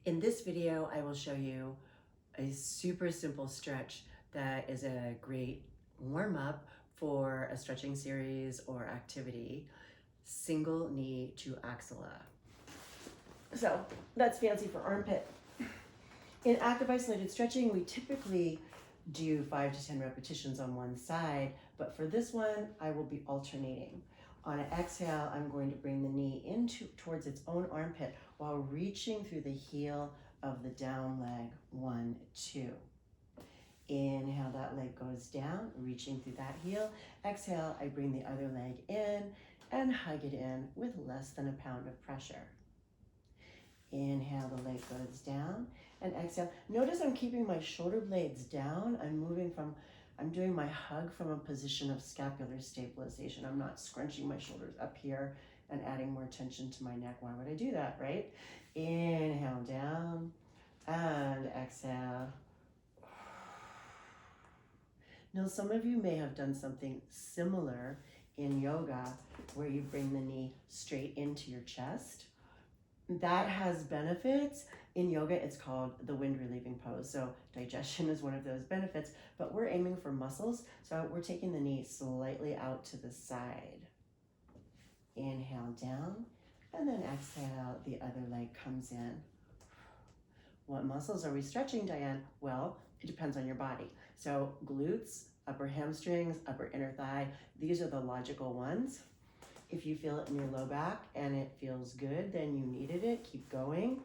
In this video, I will show you a super simple stretch that is a great warm-up for a stretching series or activity, single knee to axilla. So that's fancy for armpit. In active isolated stretching, we typically do 5 to 10 repetitions on one side, but for this one, I will be alternating. On an exhale, I'm going to bring the knee towards its own armpit while reaching through the heel of the down leg. 1, 2. Inhale, that leg goes down, reaching through that heel. Exhale, I bring the other leg in and hug it in with less than a pound of pressure. Inhale, the leg goes down, and exhale. Notice I'm keeping my shoulder blades down. I'm doing my hug from a position of scapular stabilization. I'm not scrunching my shoulders up here and adding more tension to my neck. Why would I do that, right? Inhale, down, and exhale. Now, some of you may have done something similar in yoga where you bring the knee straight into your chest. That has benefits. In yoga, it's called the wind relieving pose. So digestion is one of those benefits, but we're aiming for muscles. So we're taking the knee slightly out to the side. Inhale down, and then exhale, the other leg comes in. What muscles are we stretching, Diane? Well, it depends on your body. So glutes, upper hamstrings, upper inner thigh, these are the logical ones. If you feel it in your low back and it feels good, then you needed it, keep going.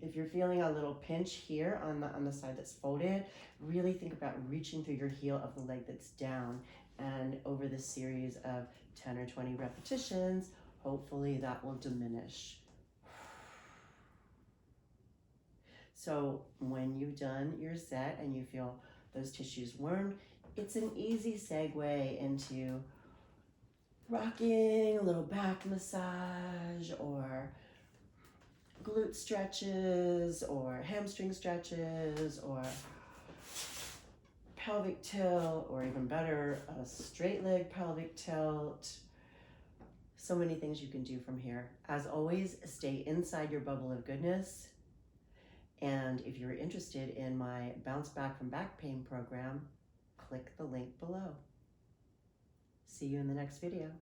If you're feeling a little pinch here on the side that's folded, really think about reaching through your heel of the leg that's down, and over this series of 10 or 20 repetitions, hopefully that will diminish. So when you've done your set and you feel those tissues warmed, it's an easy segue into rocking, a little back massage, or glute stretches, or hamstring stretches, or pelvic tilt, or even better, a straight leg pelvic tilt. So many things you can do from here. As always, stay inside your bubble of goodness. And if you're interested in my Bounce Back from Back Pain program, click the link below. See you in the next video.